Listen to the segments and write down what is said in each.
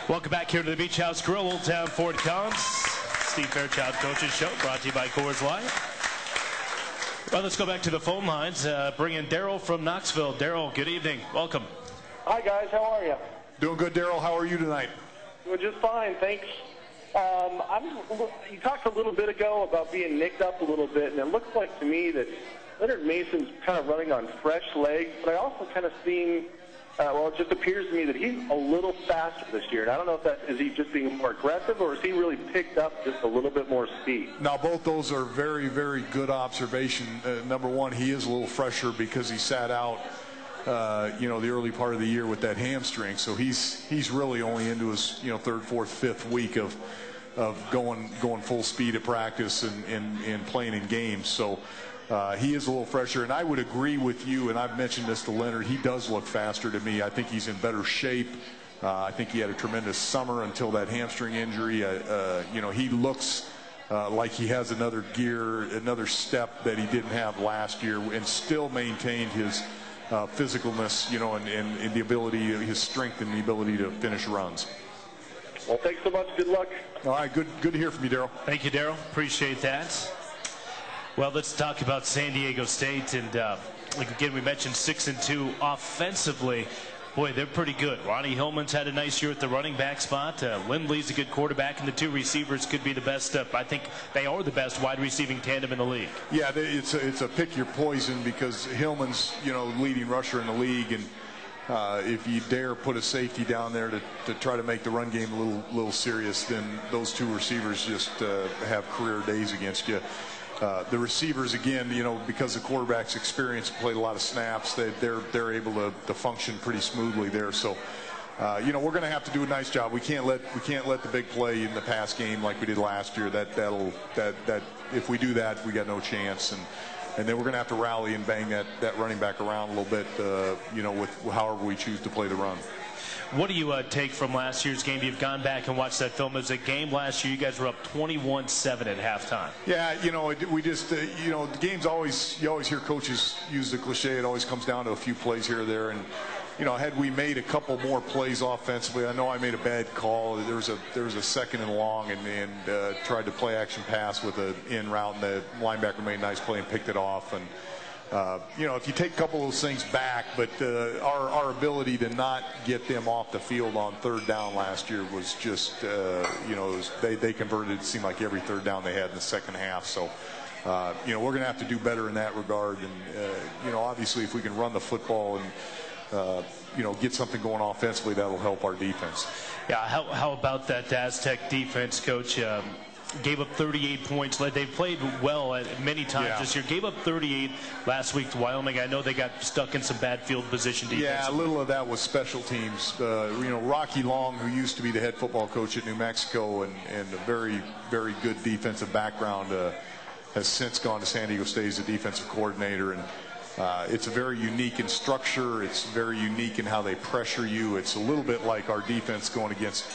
Welcome back here to the Beach House Grill, Old Town Fort Collins. Steve Fairchild Coaches Show, brought to you by Coors Light. Well, let's go back to the phone lines. Bring in Daryl from Knoxville. Daryl, good evening. Welcome. Hi, guys. How are you? Doing good, Daryl. How are you tonight? Doing just fine, thanks. You talked a little bit ago about being nicked up a little bit, and it looks like to me that Leonard Mason's kind of running on fresh legs, but I also kind of seen, it just appears to me that he's a little faster this year. And I don't know if is he just being more aggressive, or has he really picked up just a little bit more speed? Now, both those are very, very good observation. Number one, he is a little fresher because he sat out, the early part of the year with that hamstring. So he's really only into his, third, fourth, fifth week of going full speed at practice and playing in games. So he is a little fresher, and I would agree with you, and I've mentioned this to Leonard, he does look faster to me. I think he's in better shape. I think he had a tremendous summer until that hamstring injury. He looks like he has another gear, another step that he didn't have last year, and still maintained his physicalness, and the ability, his strength and the ability to finish runs. Well, thanks so much. Good luck. All right, good to hear from you, Daryl. Thank you, Daryl. Appreciate that. Well, let's talk about San Diego State. And again, we mentioned 6-2 offensively. Boy, they're pretty good. Ronnie Hillman's had a nice year at the running back spot. Lindley's a good quarterback, and the two receivers could be the best. I think they are the best wide receiving tandem in the league. Yeah, it's a pick your poison because Hillman's, leading rusher in the league, and if you dare put a safety down there to try to make the run game a little serious, then those two receivers just have career days against you. The receivers, again, because the quarterback's experience, played a lot of snaps, they're able to function pretty smoothly there. So, we're going to have to do a nice job. We can't let the big play in the pass game like we did last year. That if we do that, we got no chance. And then we're going to have to rally and bang that running back around a little bit, with however we choose to play the run. What do you take from last year's game? You've gone back and watched that film. It was a game last year. You guys were up 21-7 at halftime. Yeah, we just, the game's always, you always hear coaches use the cliche. It always comes down to a few plays here or there. And, had we made a couple more plays offensively, I know I made a bad call. There was a second and long and tried to play action pass with an in route, and the linebacker made a nice play and picked it off. And if you take a couple of those things back, but our ability to not get them off the field on third down last year was just, they converted, it seemed like every third down they had in the second half. So, we're going to have to do better in that regard. And, obviously if we can run the football and, get something going offensively, that'll help our defense. Yeah, how about that Aztec defense, Coach? Gave up 38 points. They've played well many times this year. Gave up 38 last week to Wyoming. I know they got stuck in some bad field position defense. Yeah, a little of that was special teams. Rocky Long, who used to be the head football coach at New Mexico and a very, very good defensive background, has since gone to San Diego State as a defensive coordinator. And it's very unique in structure. It's very unique in how they pressure you. It's a little bit like our defense going against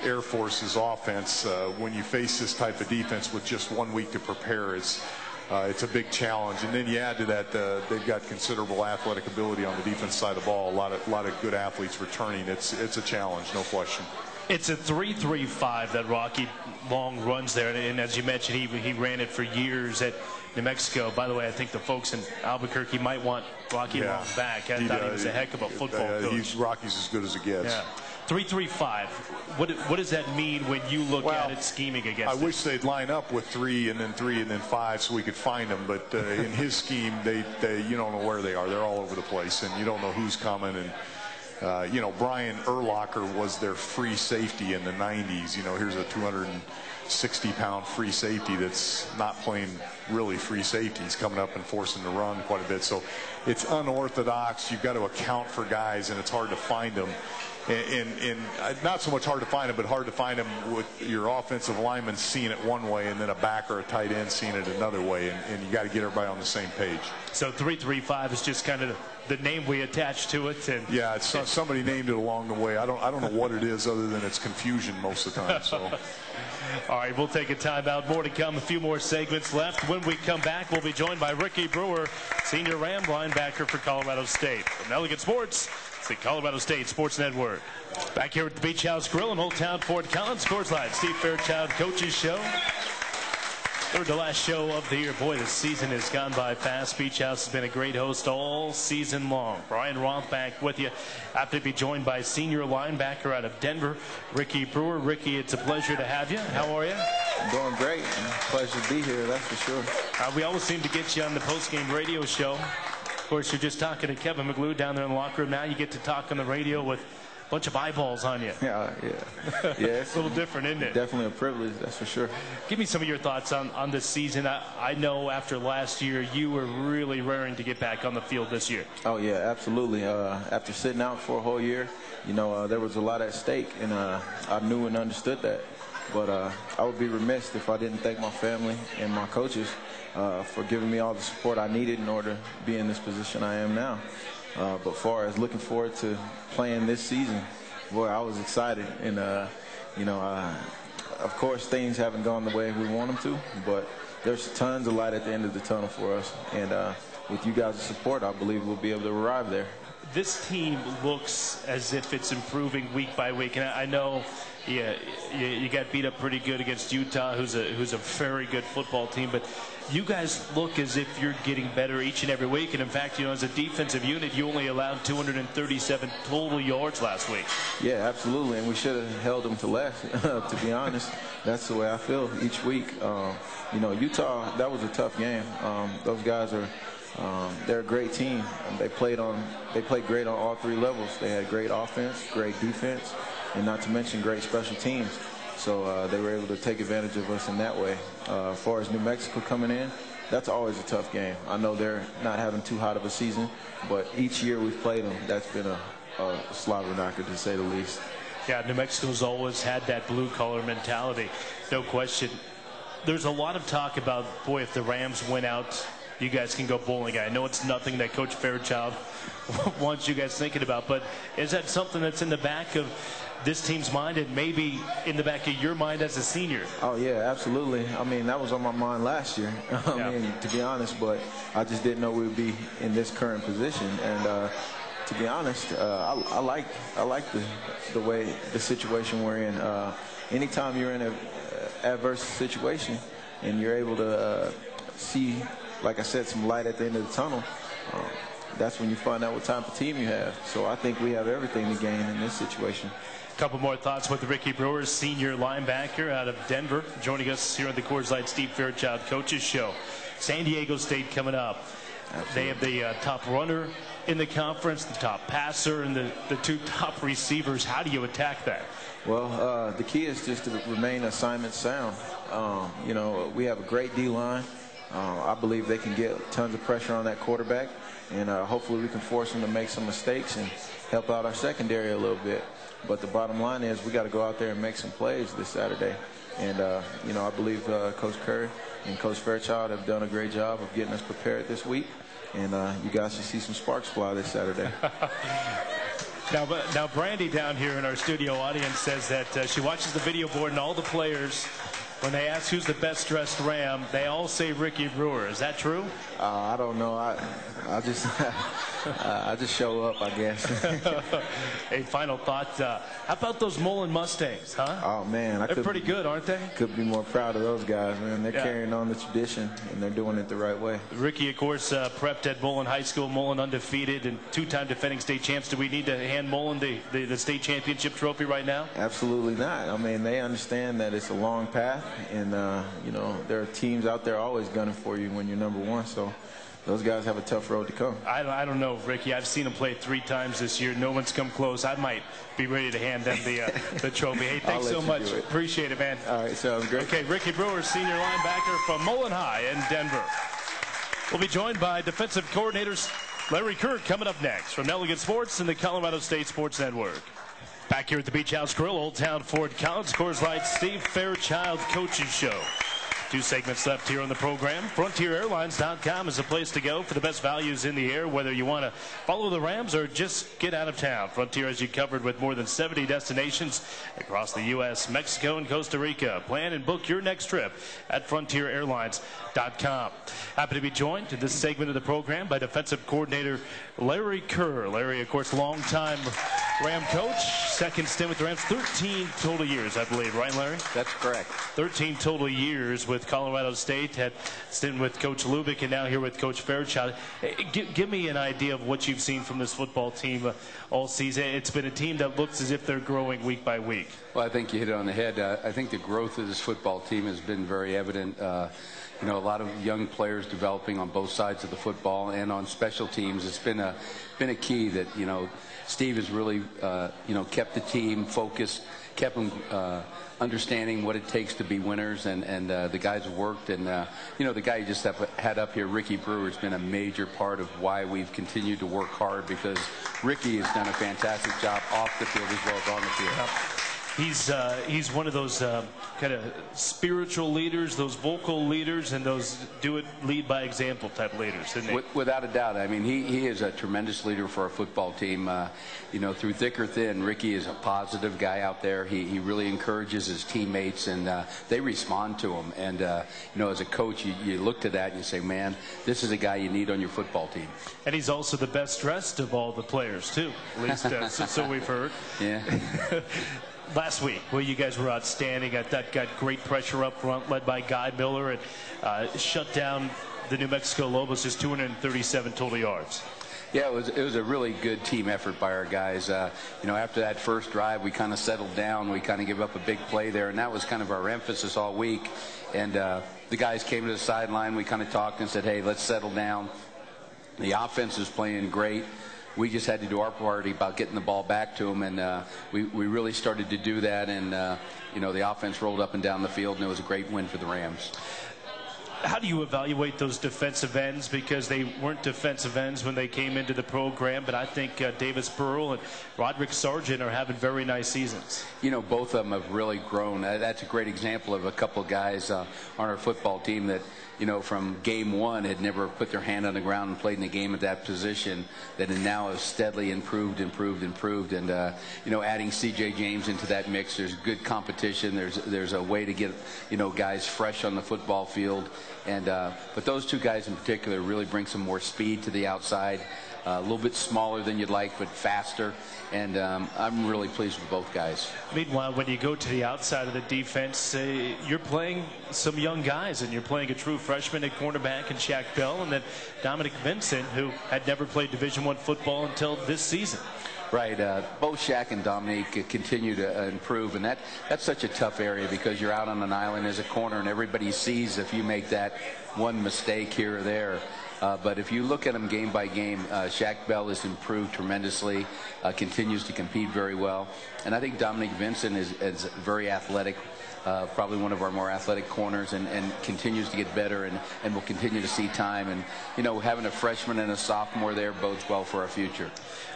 Air Force's offense. When you face this type of defense with just 1 week to prepare, it's a big challenge. And then you add to that, they've got considerable athletic ability on the defense side of the ball. A lot of good athletes returning. It's a challenge, no question. It's a 3-3-5 that Rocky Long runs there, and as you mentioned, he ran it for years at New Mexico. By the way, I think the folks in Albuquerque might want Rocky Long back. I thought he was a heck of a football coach. Rocky's as good as it gets. Yeah. 3-3-5. What does that mean when you look at it scheming against I wish they'd line up with 3 and then 5 so we could find them. But in his scheme, you don't know where they are. They're all over the place, and you don't know who's coming. And Brian Urlacher was their free safety in the 90s. Here's a 260-pound free safety that's not playing really free safety. He's coming up and forcing the run quite a bit. So it's unorthodox. You've got to account for guys, and it's hard to find them. And not so much hard to find them, but hard to find them with your offensive lineman seeing it one way and then a back or a tight end seeing it another way, and you got to get everybody on the same page. So 3-3-5 is just kind of the name we attach to it. And yeah, somebody named it along the way. I don't know what it is other than it's confusion most of the time. So. All right, we'll take a timeout. More to come. A few more segments left. When we come back, we'll be joined by Ricky Brewer, senior Ram linebacker for Colorado State. From Elegant Sports, It's the Colorado State Sports Network. Back here at the Beach House Grill in Old Town Fort Collins. Coors Light, Steve Fairchild, Coach's Show. Third to last show of the year. Boy, the season has gone by fast. Beach House has been a great host all season long. Brian Roth back with you. After to be joined by senior linebacker out of Denver, Ricky Brewer. Ricky, it's a pleasure to have you. How are you? I'm doing great. Pleasure to be here, that's for sure. We always seem to get you on the post-game radio show. Of course, you're just talking to Kevin McGlue down there in the locker room. Now you get to talk on the radio with a bunch of eyeballs on you. Yeah. It's a little different, isn't it? Definitely a privilege, that's for sure. Give me some of your thoughts on this season. I know after last year, you were really raring to get back on the field this year. Oh, yeah, absolutely. After sitting out for a whole year, there was a lot at stake, and I knew and understood that. But I would be remiss if I didn't thank my family and my coaches for giving me all the support I needed in order to be in this position I am now. But far as looking forward to playing this season, boy, I was excited. And, of course, things haven't gone the way we want them to, but there's tons of light at the end of the tunnel for us. And with you guys' support, I believe we'll be able to arrive there. This team looks as if it's improving week by week. And I know you got beat up pretty good against Utah, who's a very good football team. But you guys look as if you're getting better each and every week. And, in fact, as a defensive unit, you only allowed 237 total yards last week. Yeah, absolutely. And we should have held them to less, to be honest. That's the way I feel each week. Utah, that was a tough game. Those guys are they're a great team. They played great on all three levels. They had great offense, great defense, and not to mention great special teams. So they were able to take advantage of us in that way. As far as New Mexico coming in, that's always a tough game. I know they're not having too hot of a season, but each year we've played them, that's been a slobber knocker, to say the least. Yeah, New Mexico's always had that blue-collar mentality, no question. There's a lot of talk about, boy, if the Rams win out, you guys can go bowling. I know it's nothing that Coach Fairchild wants you guys thinking about, but is that something that's in the back of this team's mind and maybe in the back of your mind as a senior? Oh, yeah, absolutely. I mean, that was on my mind last year, to be honest, but I just didn't know we would be in this current position. And to be honest, I like the way the situation we're in. Anytime you're in an adverse situation and you're able to see, like I said, some light at the end of the tunnel, that's when you find out what type of team you have. So I think we have everything to gain in this situation. A couple more thoughts with Ricky Brewer, senior linebacker out of Denver, joining us here on the Coors Light Steve Fairchild Coaches Show. San Diego State coming up. Absolutely. They have the top runner in the conference, the top passer, and the two top receivers. How do you attack that? Well, the key is just to remain assignment sound. We have a great D-line. I believe they can get tons of pressure on that quarterback, and hopefully we can force them to make some mistakes and help out our secondary a little bit. But the bottom line is we got to go out there and make some plays this Saturday. And, I believe Coach Curry and Coach Fairchild have done a great job of getting us prepared this week. And you guys should see some sparks fly this Saturday. Now, Brandy down here in our studio audience says that she watches the video board and all the players, when they ask who's the best dressed Ram, they all say Ricky Brewer. Is that true? I don't know. I just I just show up, I guess. Hey, final thought. How about those Mullen Mustangs, huh? Oh, man. They're pretty good, aren't they? Could be more proud of those guys, man. They're carrying on the tradition, and they're doing it the right way. Ricky, of course, prepped at Mullen High School. Mullen undefeated and two-time defending state champs. Do we need to hand Mullen the state championship trophy right now? Absolutely not. I mean, they understand that it's a long path, and, there are teams out there always gunning for you when you're number one, so those guys have a tough road to come. I don't know, Ricky. I've seen them play 3 times this year. No one's come close. I might be ready to hand them the trophy. Hey, thanks so much. Appreciate it, man. All right, sounds great. Okay, Ricky Brewer, senior linebacker from Mullen High in Denver. We'll be joined by defensive coordinators Larry Kirk coming up next from Elegant Sports and the Colorado State Sports Network. Back here at the Beach House Grill, Old Town Fort Collins, Coors Light, Steve Fairchild Coaches Show. 2 segments left here on the program. FrontierAirlines.com is the place to go for the best values in the air, whether you want to follow the Rams or just get out of town. Frontier has you covered with more than 70 destinations across the U.S., Mexico, and Costa Rica. Plan and book your next trip at FrontierAirlines.com. Happy to be joined in this segment of the program by defensive coordinator Larry Kerr. Larry, of course, longtime Ram coach, second stint with the Rams, 13 total years, I believe, right, Larry? That's correct. 13 total years with Colorado State, had stint with Coach Lubick, and now here with Coach Fairchild. Give me an idea of what you've seen from this football team all season. It's been a team that looks as if they're growing week by week. Well, I think you hit it on the head. I think the growth of this football team has been very evident. You know, a lot of young players developing on both sides of the football and on special teams. It's been a key that, you know, Steve has really, kept the team focused, kept them understanding what it takes to be winners, and the guys have worked. And, the guy you just had up here, Ricky Brewer, has been a major part of why we've continued to work hard, because Ricky has done a fantastic job off the field as well as on the field. Yep. He's one of those kind of spiritual leaders, those vocal leaders, and those lead by example type leaders, isn't he? Without a doubt. I mean, he is a tremendous leader for our football team. Through thick or thin, Ricky is a positive guy out there. He really encourages his teammates, and they respond to him. And, as a coach, you look to that and you say, man, this is a guy you need on your football team. And he's also the best dressed of all the players, too, at least so we've heard. Yeah. Last week, well, you guys were outstanding. I thought got great pressure up front, led by Guy Miller, and shut down the New Mexico Lobos, just 237 total yards. Yeah, it was a really good team effort by our guys. After that first drive, we kind of settled down. We kind of gave up a big play there, and that was kind of our emphasis all week. And the guys came to the sideline. We kind of talked and said, hey, let's settle down. The offense is playing great. We just had to do our part about getting the ball back to them, and we really started to do that. And, the offense rolled up and down the field, and it was a great win for the Rams. How do you evaluate those defensive ends? Because they weren't defensive ends when they came into the program, but I think Davis Pearl and Roderick Sargent are having very nice seasons. Both of them have really grown. That's a great example of a couple of guys on our football team that, from game one had never put their hand on the ground and played in a game at that position, that now has steadily improved. And, adding C.J. James into that mix, there's good competition. There's a way to get, guys fresh on the football field. And but those two guys in particular really bring some more speed to the outside. A little bit smaller than you'd like, but faster. And I'm really pleased with both guys. Meanwhile, when you go to the outside of the defense, you're playing some young guys, and you're playing a true freshman at cornerback in Shaq Bell, and then Dominic Vincent, who had never played Division I football until this season. Right. Both Shaq and Dominique continue to improve, and that's such a tough area because you're out on an island as a corner, and everybody sees if you make that one mistake here or there. But if you look at him game by game, Shaq Bell has improved tremendously, continues to compete very well. And I think Dominic Vincent is very athletic, probably one of our more athletic corners, and continues to get better, and will continue to see time. And, having a freshman and a sophomore there bodes well for our future.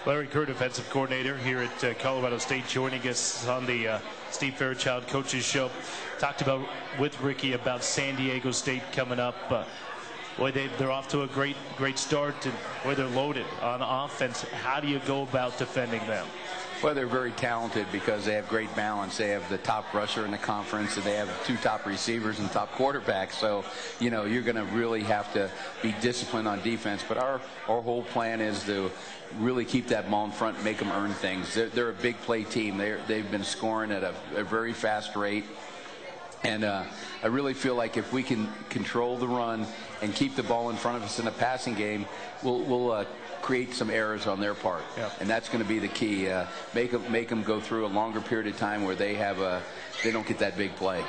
Larry Kerr, defensive coordinator here at Colorado State, joining us on the Steve Fairchild Coaches Show. Talked about with Ricky about San Diego State coming up. Boy, they're off to a great start, and boy, they're loaded on offense. How do you go about defending them? Well, they're very talented because they have great balance. They have the top rusher in the conference, and they have 2 top receivers and top quarterbacks. So, you're going to really have to be disciplined on defense. But our whole plan is to really keep that ball in front and make them earn things. They're a big play team. They've been scoring at a very fast rate. And I really feel like if we can control the run and keep the ball in front of us in a passing game, we'll create some errors on their part. Yep. And that's going to be the key. Make them go through a longer period of time where they don't get that big play.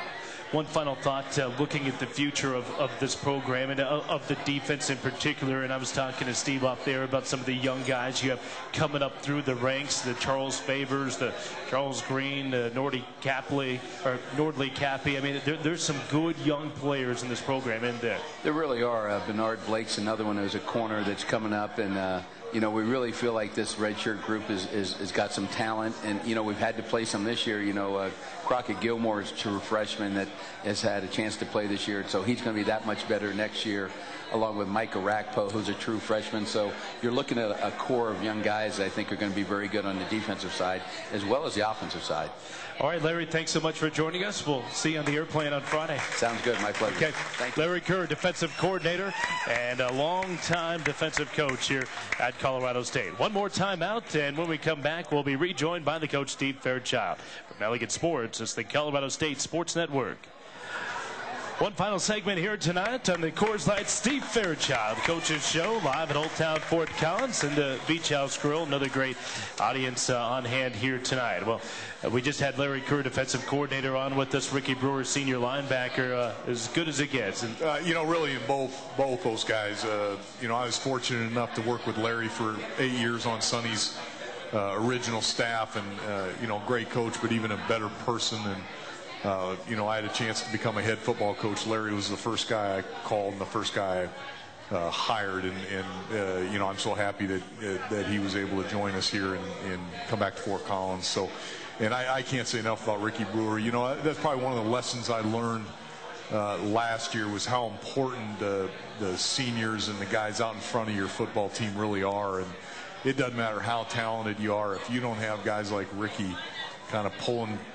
One final thought, looking at the future of this program and of the defense in particular, and I was talking to Steve off there about some of the young guys you have coming up through the ranks, the Charles Favors, the Charles Green, Nordley Cappy. I mean, there's some good young players in this program in there. There really are. Bernard Blake's another one who's a corner that's coming up, and we really feel like this redshirt group is got some talent, and we've had to play some this year. Crockett Gilmore is a true freshman that has had a chance to play this year, so he's going to be that much better next year, along with Micah Rakpo, who's a true freshman. So you're looking at a core of young guys that I think are going to be very good on the defensive side as well as the offensive side. All right, Larry, thanks so much for joining us. We'll see you on the airplane on Friday. Sounds good. My pleasure. Okay. Thank you. Larry Kerr, defensive coordinator and a longtime defensive coach here at Colorado State. One more timeout, and when we come back, we'll be rejoined by the coach, Steve Fairchild. From Elegant Sports, it's the Colorado State Sports Network. One final segment here tonight on the Coors Light Steve Fairchild Coaches Show, live at Old Town Fort Collins and the Beach House Grill. Another great audience on hand here tonight. Well, we just had Larry Kerr, defensive coordinator, on with us. Ricky Brewer, senior linebacker, as good as it gets. And really in both those guys. I was fortunate enough to work with Larry for 8 years on Sonny's original staff, and great coach, but even a better person. And I had a chance to become a head football coach. Larry was the first guy I called and the first guy I hired, and I'm so happy that he was able to join us here and come back to Fort Collins. So, and I can't say enough about Ricky Brewer. That's probably one of the lessons I learned last year, was how important the seniors and the guys out in front of your football team really are. And it doesn't matter how talented you are, if you don't have guys like Ricky kind of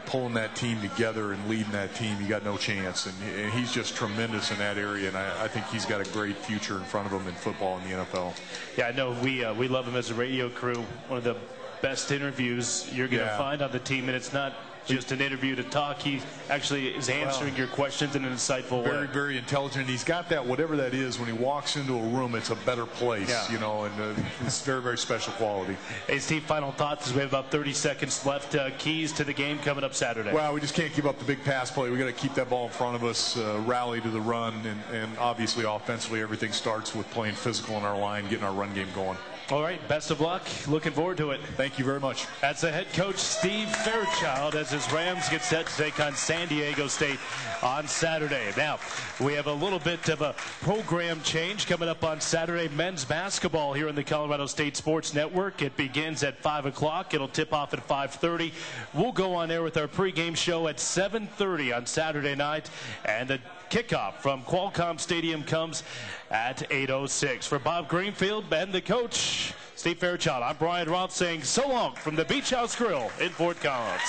pulling that team together and leading that team, you got no chance. And he's just tremendous in that area, and I think he's got a great future in front of him in football in the NFL. Yeah, I know we love him as a radio crew. One of the best interviews you're going to find on the team, and it's not just an interview to talk. He actually is answering your questions in an insightful way. Very, very intelligent. He's got that, whatever that is, when he walks into a room, it's a better place, and it's very, very special quality. Hey, Steve, final thoughts as we have about 30 seconds left. Keys to the game coming up Saturday. Well, we just can't give up the big pass play. We got to keep that ball in front of us, rally to the run, and obviously offensively, everything starts with playing physical in our line, getting our run game going. All right, best of luck. Looking forward to it. Thank you very much. That's the head coach, Steve Fairchild, as his Rams get set to take on San Diego State on Saturday. Now, we have a little bit of a program change coming up on Saturday. Men's basketball here in the Colorado State Sports Network. It begins at 5 o'clock. It'll tip off at 5:30. We'll go on air with our pregame show at 7:30 on Saturday night. And the kickoff from Qualcomm Stadium comes at 8:06. For Bob Greenfield and the coach, Steve Fairchild, I'm Brian Roth saying so long from the Beach House Grill in Fort Collins.